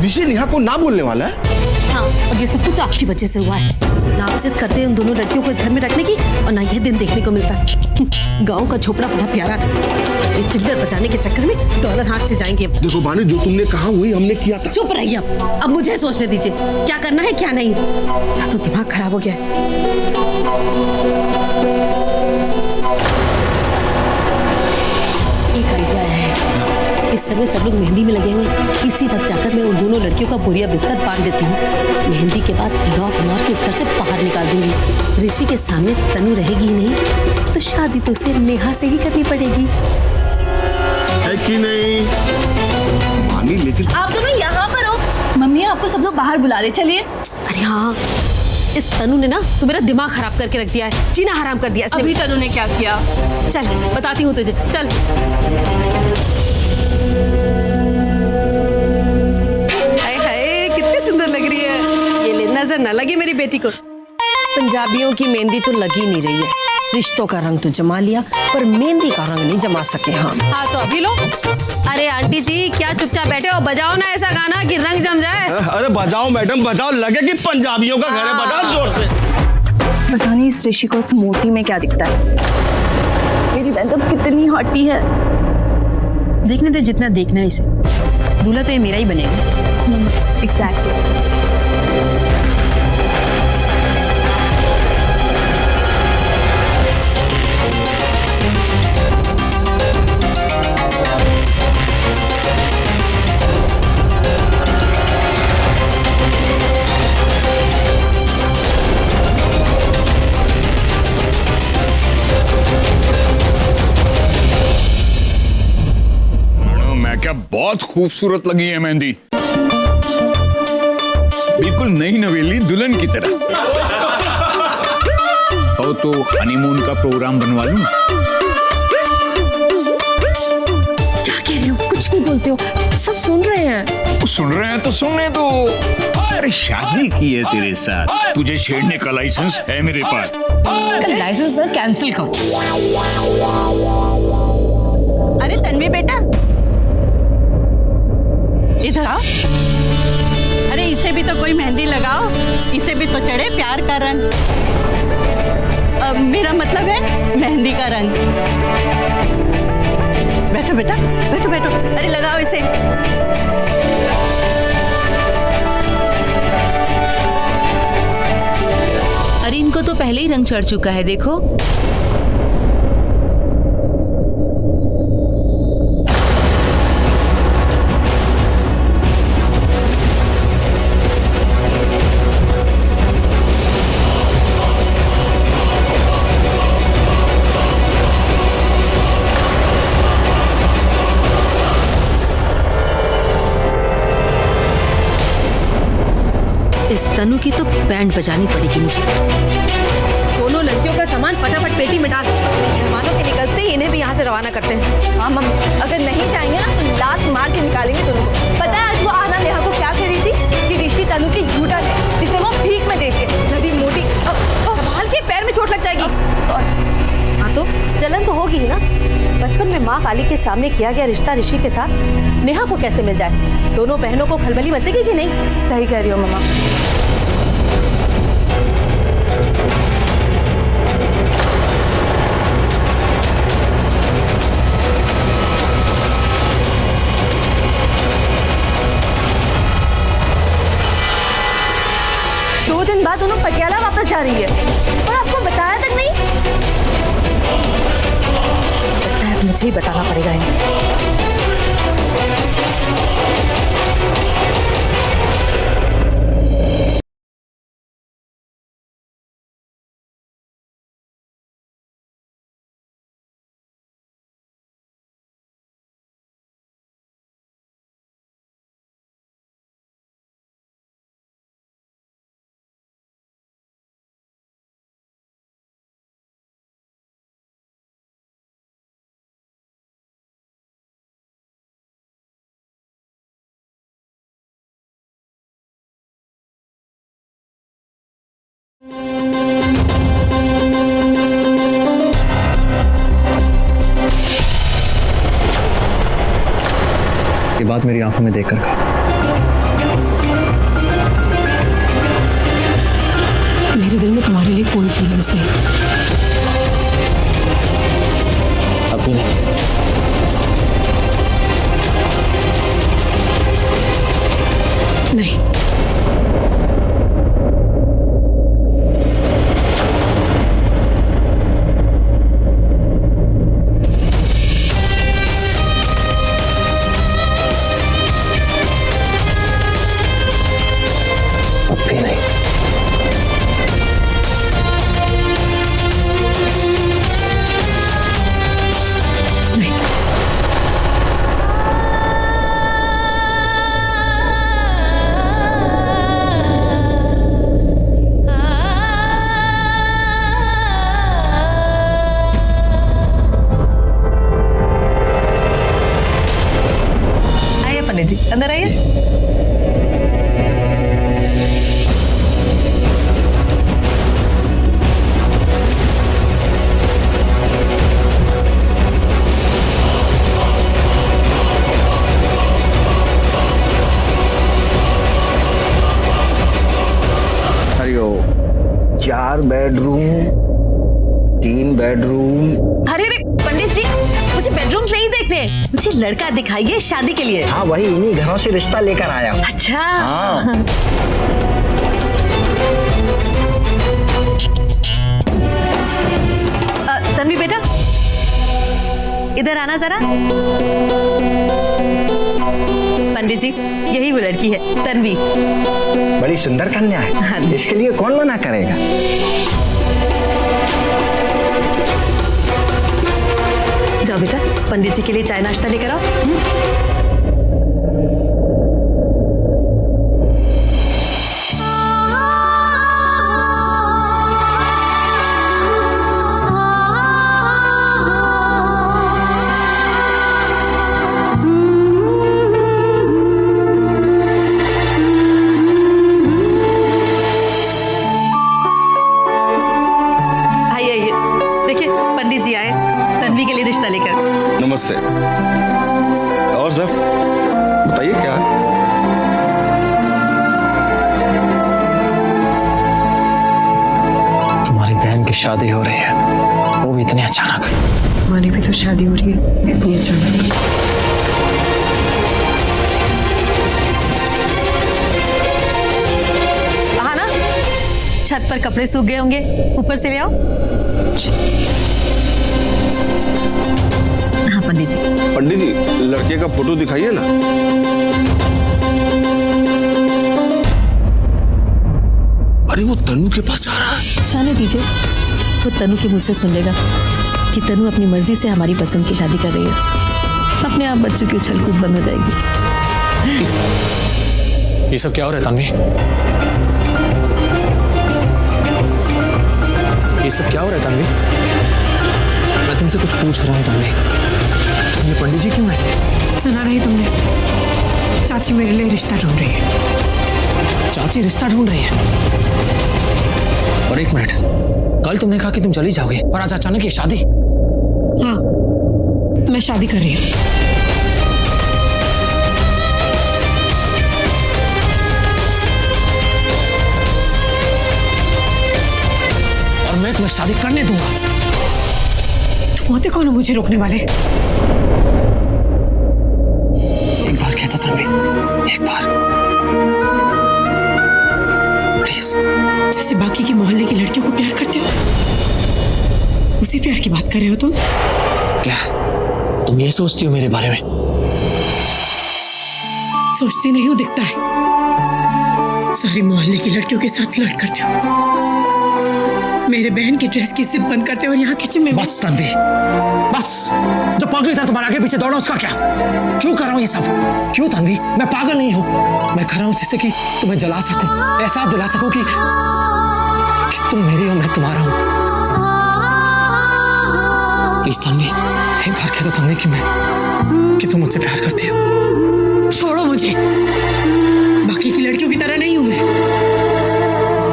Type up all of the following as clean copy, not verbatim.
ऋषि नेहा को ना बोलने वाला है? हाँ, और ये सब कुछ आपकी वजह से हुआ है। ना जिद करते हैं उन दोनों लड़कियों को इस घर में रखने की, और ना यह दिन देखने को मिलता। गांव का झोपड़ा बड़ा प्यारा था, ये चिल्लर बचाने के चक्कर में डॉलर हाथ से जाएंगे। देखो बानी, जो तुमने कहा वही हमने किया था। चुप रहिए अब मुझे सोचने दीजिए क्या करना है क्या नहीं। मेरा तो दिमाग खराब हो गया है। एक आइडिया है, इस समय सब लोग मेहंदी में लगे हुए हैं। इसी वक्त जाकर मैं उन दोनों लड़कियों का बोरिया बिस्तर बांध देती हूँ। मेहंदी के बाद लौट मार के इस घर से बाहर निकाल दूंगी। ऋषि के सामने तनु रहेगी ही नहीं, तो शादी तो उसे नेहा से ही करनी पड़ेगी, है कि नहीं मानी? लेकिन आप दोनों यहाँ पर हो। मम्मी आपको सब लोग बाहर बुला रहे, चलिए। अरे हाँ, इस तनु ने ना तो मेरा दिमाग खराब करके रख दिया है, जीना हराम कर दिया इसने। अभी तनु ने क्या किया? चल बताती हूँ तुझे, चल। हाय हाय, कितनी सुंदर लग रही है। ये ले, नजर ना लगे मेरी बेटी को। पंजाबियों की मेहंदी तो लगी नहीं रही है। रिश्तों का रंग तो जमा लिया, पर मेहंदी का रंग नहीं जमा सके। हाँ तो अभी लो। अरे आंटी जी, क्या चुपचाप बैठे हो? बजाओ ना ऐसा गाना कि रंग जम जाए। अरे बजाओ मैडम, बजाओ, लगे कि पंजाबियों का घर है, बजाओ जोर से। पता नहीं इस ऋषि को उस मोटी में क्या दिखता है। मेरी बहन तो कितनी हॉटी है। देखने दे जितना देखना है इसे, दूल्हा तो ये मेरा ही बनेगा। एग्जैक्टली। क्या बहुत खूबसूरत लगी है मेहंदी, बिल्कुल नई नवेली दुल्हन की तरह। और तो हनीमून का प्रोग्राम बनवा लूं। क्या कह रहे हो? कुछ भी बोलते हो, सब सुन रहे हैं। सुन रहे हैं तो सुनने दो। अरे शादी की है तेरे साथ, तुझे छेड़ने का लाइसेंस है मेरे पास। लाइसेंस ना कैंसिल करो। अरे तन्वी बेटा, इधर आओ। अरे इसे भी तो कोई मेहंदी लगाओ, इसे भी तो चढ़े प्यार का रंग। मेरा मतलब है मेहंदी का रंग। बैठो बेटा, बैठो बैठो। अरे लगाओ इसे। अरे इनको तो पहले ही रंग चढ़ चुका है, देखो। इस तनु की तो बैंड बजानी पड़ेगी मुझे। दोनों लड़कियों का सामान फटाफट पेटी में डाल। मेहमानों के निकलते ही इन्हें भी यहाँ से रवाना करते हैं। हाँ मम्मी, अगर नहीं जाएंगे ना तो लात मार के निकालेंगे दोनों को। पता है आज वो आना नेहा को क्या कह रही थी कि ऋषि तनु की झूठा है, जिसे वो भीख में देखे। नदी मोटी संभाल के, पैर में चोट लग जाएगी। हाँ तो जलन तो होगी ही ना। बचपन में माँ काली के सामने किया गया रिश्ता ऋषि के साथ नेहा को कैसे मिल जाए? दोनों बहनों को खलबली मचेगी कि नहीं? सही कह रही हो मम्मा। दो दिन बाद दोनों पटियाला वापस जा रही है और आपको बताया तक नहीं। लगता है मुझे ही बताना पड़ेगा इन्हें। ये बात मेरी आंखों में देखकर कहा। मेरे दिल में तुम्हारे लिए कोई फीलिंग्स नहीं। अभी नहीं। नहीं, अभी नहीं। आइए पंडित जी, अंदर आइए। हरिओ, 4 बेडरूम, 3 बेडरूम। अरे अरे पंडित जी, मुझे बेडरूम्स नहीं देखने, मुझे लड़का दिखाइए शादी के लिए। हाँ, वही इन्हीं घरों से रिश्ता लेकर आया हूँ। अच्छा। हाँ। तन्वी बेटा, इधर आना जरा। पंडित जी, यही वो लड़की है, तन्वी। बड़ी सुंदर कन्या हाँ है, जी। इसके लिए कौन मना करेगा। जाओ बेटा, पंडित जी के लिए चाय नाश्ता लेकर आओ। आइए आइए, देखिए पंडित जी आए तन्वी के लिए रिश्ता लेकर। नमस्ते। और सर बताइए क्या है? तुम्हारी बहन की शादी हो रही है, वो भी इतनी अचानक। हमारी भी तो शादी हो रही है इतनी अचानक। हाँ ना, छत पर कपड़े सूख गए होंगे, ऊपर से ले आओ। हाँ पंडित जी। पंडित जी, लड़के का फोटो दिखाइए ना। अरे वो तनु के पास आ रहा है। जाने दीजिए, वो तनु के मुंह से सुन लेगा कि तनु अपनी मर्जी से हमारी पसंद की शादी कर रही है। अपने आप बच्चों की उछल कूद बंद हो जाएगी। ये सब क्या हो रहा है तन्वी? ये सब क्या हो रहा है तन्वी? मैं तुमसे कुछ पूछ रहा हूँ तन्वी। ये पंडित जी क्यों है? सुना नहीं तुमने? चाची मेरे लिए रिश्ता ढूंढ रही है। चाची रिश्ता ढूंढ रही है? और एक मिनट, कल तुमने कहा कि तुम चली जाओगे और आज अचानक ये शादी। हाँ, मैं शादी कर रही हूँ। और मैं तुम्हें शादी करने दूंगा। तुम होते कौन हो मुझे रोकने वाले? एक बार कहता तन्वी, एक बार प्लीज। जैसे बाकी के मोहल्ले की लड़कियों को प्यार करते हो, उसी प्यार की बात कर रहे हो तुम? क्या तुम ये सोचती हो मेरे बारे में? सोचती नहीं हूँ, दिखता है। सारी मोहल्ले की लड़कियों के साथ फ्लर्ट करते हो, मेरे बहन की ड्रेस की जिप बंद करते हो और यहाँ किचन में। बस तन्वी, बस। जो पागल था तुम्हारे आगे पीछे दौड़ा, उसका क्या? क्यों कर रहा हूँ ये सब? क्यों तन्वी? मैं पागल नहीं हूँ। मैं कर रहा हूँ जिससे कि तुम्हें जला सकूं, एहसास दिला सकूं कि तुम मेरी हो, मैं तुम्हारा हूँ। प्लीज तन्वी, एक बार कह दो तन्वी कि तुम मुझसे प्यार करती हो। छोड़ो मुझे, बाकी की लड़कियों की तरह नहीं हूं मैं।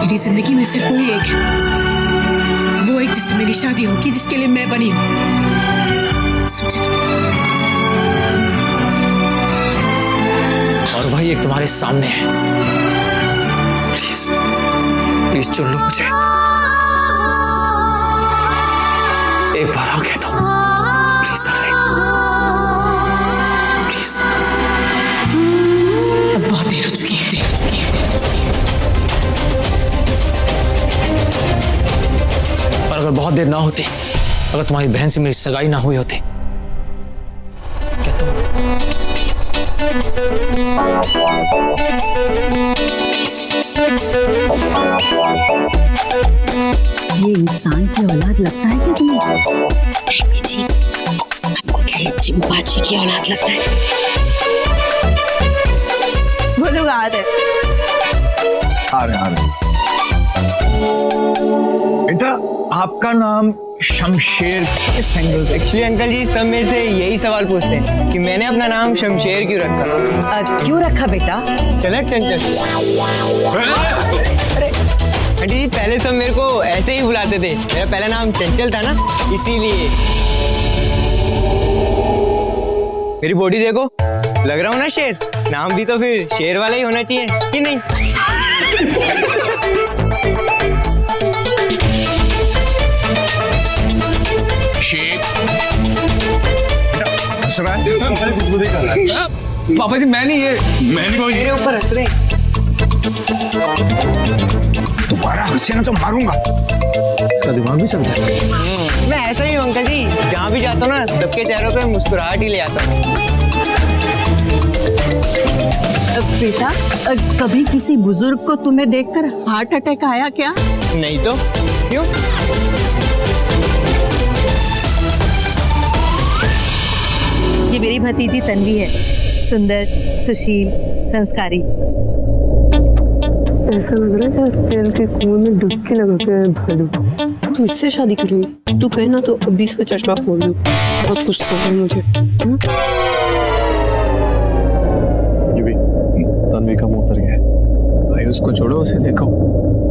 मेरी जिंदगी में सिर्फ वही एक है, वो एक जिससे मेरी शादी होगी, जिसके लिए मैं बनी हूं। समझे तुम? और वही एक तुम्हारे सामने है। प्लीज प्लीज चुन लो मुझे, एक बार हाँ कह दो प्लीज तन्वी, प्लीज। अब बहुत देर हो चुकी है, देर हो चुकी है, देर हो चुकी है। पर अगर बहुत देर ना होती, अगर तुम्हारी बहन से मेरी सगाई ना हुई होती, क्या तुम ये इंसान की औलाद लगता है क्या तुम्हें? नहीं जी, आपको क्या ये चिंपांजी की औलाद लगता है? वो लोग आ रहे हैं। आ रहे बेटा, आपका नाम शमशेर किस एंगल से? एक्चुअली अंकल जी सब मेरे से यही सवाल पूछते हैं कि मैंने अपना नाम शमशेर क्यों रखा। क्यों रखा बेटा? चला चंचल। अरे आंटी जी, पहले सब मेरे को ऐसे ही बुलाते थे, मेरा पहला नाम चंचल था ना, इसीलिए। मेरी बॉडी देखो, लग रहा हूँ ना शेर, नाम भी तो फिर शेर वाला ही होना चाहिए कि नहीं? पापा जी मैं नहीं, ये मैंने को मेरे ऊपर हंस रहे। दोबारा हंसे ना तो मारूंगा। इसका दिमाग भी चलता है। मैं ऐसा ही हूँ अंकल जी, जहाँ भी जाता हूँ ना सबके चेहरों पे मुस्कुराहट ही ले आता हूँ। बेटा, कभी किसी बुजुर्ग को तुम्हें देखकर हार्ट अटैक आया क्या? नहीं तो क्यों? ये मेरी भतीजी तन्वी है, सुंदर, सुशील, संस्कारी। ऐसा लग रहा है जैसे तेल के कुएं में डुबकी लगा के भालू। तू इससे शादी करोगी? तू कहना तो अभी से चश्मा फोड़ लूं। बहुत गुस्सा है मुझे। ये भी तन्वी का मुंह उतर गया है। भाई उसको छोड़ो, उसे देखो,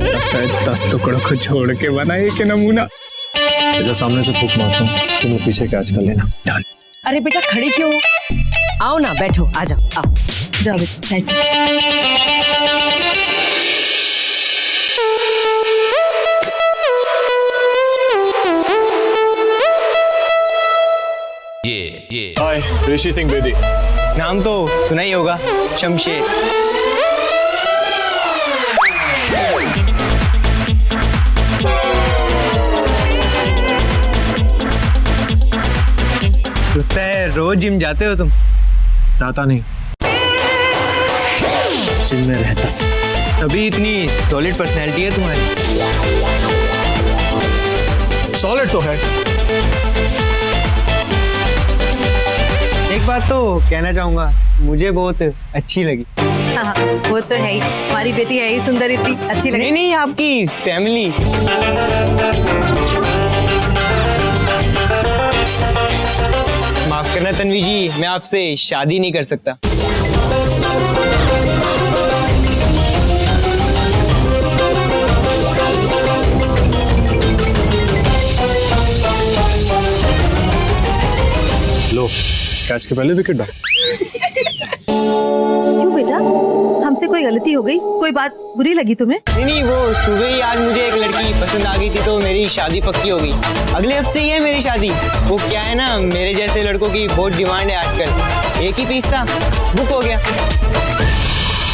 लगता है 10 टुकड़ों को छोड़ के बनाए के नमूना। जैसे सामने से फूंक मारता हूँ, तुम्हें पीछे कैच कर लेना। डन। अरे बेटा खड़ी क्यों हो? आओ ना, बैठो, आ जाओ, आओ। जाओ बेटा, बैठो। हाय, ऋषि सिंह बेदी। नाम तो सुना ही होगा, शमशेर। लगता है रोज जिम जाते हो तुम। चाहता नहीं, जिम में रहता। तभी इतनी सॉलिड पर्सनैलिटी है तुम्हारी। सॉलिड तो है। एक बात तो कहना चाहूंगा, मुझे बहुत अच्छी लगी। हाँ, वो तो है ही, हमारी बेटी है ही सुंदर, इतनी अच्छी लगी। नहीं नहीं, आपकी फैमिली। माफ करना तन्वी जी, मैं आपसे शादी नहीं कर सकता। लो, कैच के पहले विकेट डाल। क्यों बेटा, हमसे कोई गलती हो गई? कोई बात बुरी लगी तुम्हें? नहीं नहीं, वो सुबह ही आज मुझे एक लड़की पसंद आ गई थी तो मेरी शादी पक्की हो गई। अगले हफ्ते ही है मेरी शादी। वो क्या है ना, मेरे जैसे लड़कों की बहुत डिमांड है आजकल। एक ही पीस था, बुक हो गया।